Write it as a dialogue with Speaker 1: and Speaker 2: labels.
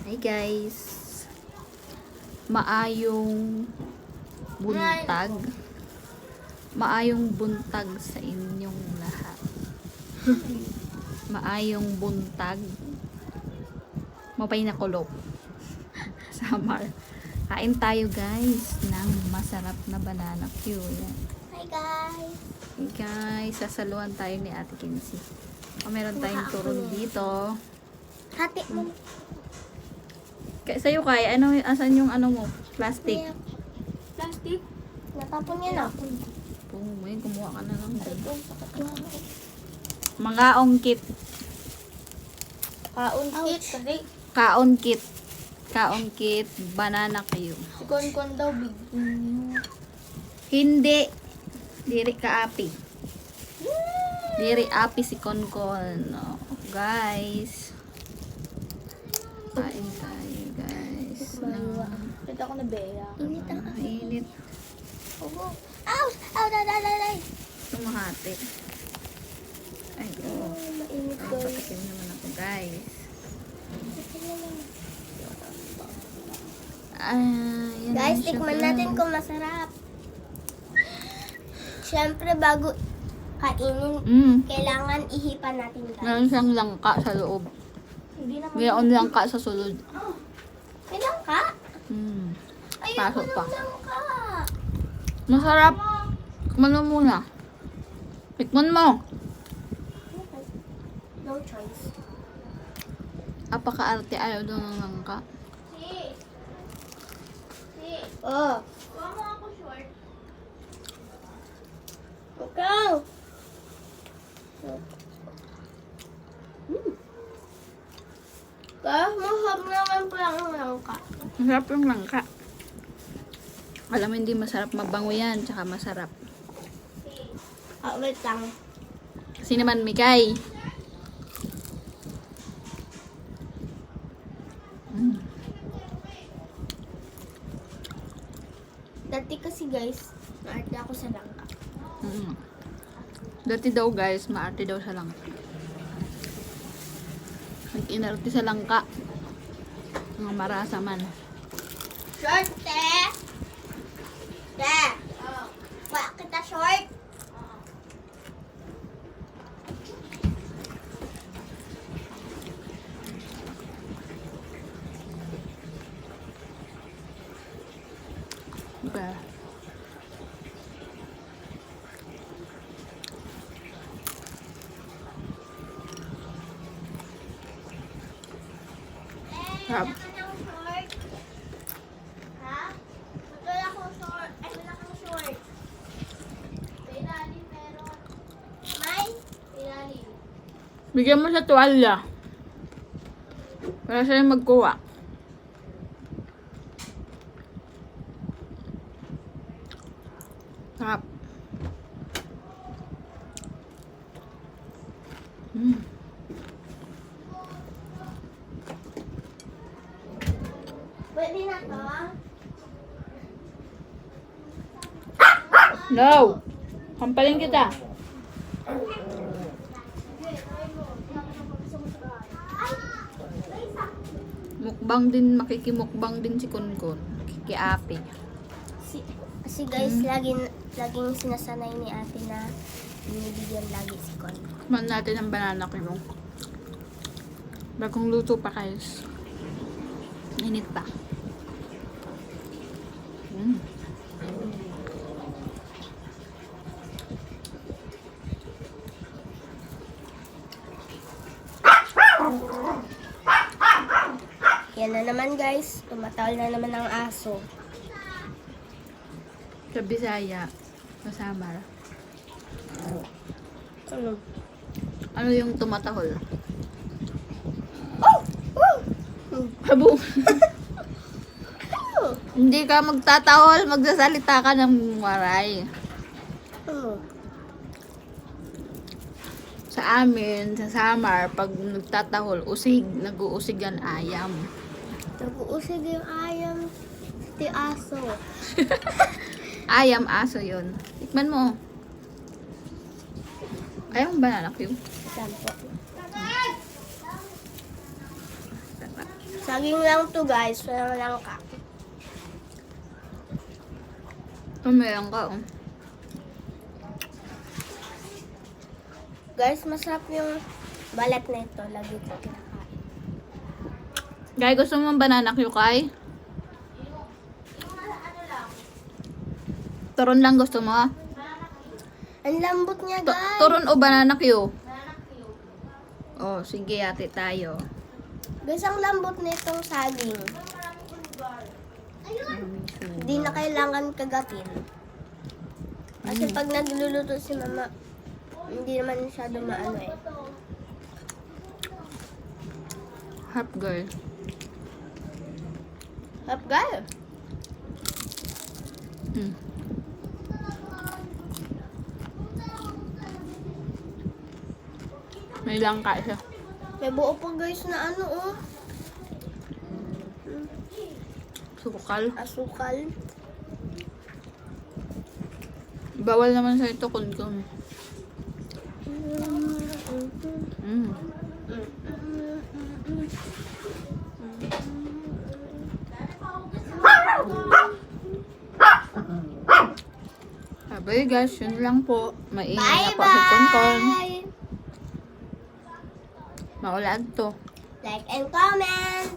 Speaker 1: Hi guys. Maayong buntag. Maayong buntag sa inyong lahat. Maayong buntag. Mapay na kulop. Summer. Kain tayo guys ng masarap na banana Q. Yan.
Speaker 2: Hi guys.
Speaker 1: Hey guys, sasaluhan tayo ni Ate Kinsey. Meron tayong turon dito.
Speaker 2: Hati mo.
Speaker 1: Sa'yo kaya, asan yung ano mo? Plastic.
Speaker 2: Plastic? Natapon niya na.
Speaker 1: May kumuha ka na lang.
Speaker 2: Ito, sakit nga ako.
Speaker 1: Mangaong kit.
Speaker 2: Kaon kit.
Speaker 1: Kaon kit, banana Q.
Speaker 2: Si Kon daw, big.
Speaker 1: Hindi. Diri ka api. Diri api si Konkon. Oh, guys. Kain tayo, guys.
Speaker 2: Ito ako na Bea. Init ang
Speaker 1: Mainit.
Speaker 2: Ow! Ow! Day!
Speaker 1: Tumahati. Ay, oh.
Speaker 2: Mainit
Speaker 1: Ay,
Speaker 2: guys.
Speaker 1: patikim naman ako, guys. Yan
Speaker 2: Guys,
Speaker 1: na siya,
Speaker 2: tikman
Speaker 1: guys.
Speaker 2: natin kung masarap. Siyempre, bago kainin, kailangan ihipan natin guys.
Speaker 1: Meron siyang langka sa loob.
Speaker 2: Hindi naman.
Speaker 1: Mayroon langka sa sulod.
Speaker 2: Kailang ka? Ayoko
Speaker 1: Pasok pa.
Speaker 2: ng langka.
Speaker 1: Masarap. Tikman mo muna. Tikman mo.
Speaker 2: No choice.
Speaker 1: Apaka-arte, ayaw doon ng langka.
Speaker 2: Oh. Kuha mo ako short. Ikaw. Mahab naman pala ang langka.
Speaker 1: Masarap yung langka. Alam mo, hindi masarap mabango yan, tsaka masarap.
Speaker 2: Wait lang.
Speaker 1: Kasi naman, Mikay.
Speaker 2: Dati kasi guys, naarte ako sa langka.
Speaker 1: Dati daw guys, maarte daw sa langka. Nag-inarte sa langka. Mga marasa man.
Speaker 2: Short, te! Te! Wala kita short.
Speaker 1: Diba? Sarap.
Speaker 2: Wala ka ng short. Ha? Wala akong short. Ay, wala kang short. Ilalim meron. May? Ilalim.
Speaker 1: Bigyan mo sa tuwalya. Para sa'yo magkuha. Sarap.
Speaker 2: Pwede na to?
Speaker 1: No! Kampalin kita. Mukbang din, makikimukbang din si Kunkun. Kikiapi.
Speaker 2: Kasi guys, laging sinasanay ni ate na binibigyan lagi si Kon.
Speaker 1: Man natin ang banana Q. Bagong luto pa guys. Init pa.
Speaker 2: Yan na naman guys, tumatawal na naman ang aso.
Speaker 1: Sa Bisaya, Samar.
Speaker 2: Ano?
Speaker 1: Ano yung tumatahol?
Speaker 2: Oh! Oh!
Speaker 1: Habo. Hindi ka magtatahol, magsasalita ka ng waray.
Speaker 2: Oh.
Speaker 1: Sa amin, sa Samar, pag nagtatahol, usig, nag-uusig yan ayam.
Speaker 2: Nag-uusig yung ayam. Ti aso.
Speaker 1: Ayam, aso yun. Tikman mo. Ayaw mo banana Q?
Speaker 2: Sampo. Saging lang to guys, walang langka.
Speaker 1: Umayang ka, oh.
Speaker 2: Guys, masarap yung balat na ito. Lagi ko kinakain.
Speaker 1: Guys, gusto mo ng banana Q, Kai? Turon lang gusto mo, ah?
Speaker 2: Ang lambot niya guys.
Speaker 1: Turon o banana Q? Oh, sige, ate tayo.
Speaker 2: Guys, ang lambot na itong saging. Hindi na kailangan kagatin. Kasi pag nagluluto si mama, hindi naman siya dumaano eh.
Speaker 1: Half girl.
Speaker 2: Hap guys.
Speaker 1: Mm. May langka siya.
Speaker 2: May buo pa guys na ano oh.
Speaker 1: Sukal.
Speaker 2: Asukal.
Speaker 1: Bawal naman sa ito kung Mm. Sabi guys, yun lang po. Maingay na po si Konkon.
Speaker 2: Bye-bye!
Speaker 1: Maulag to.
Speaker 2: Like and comment!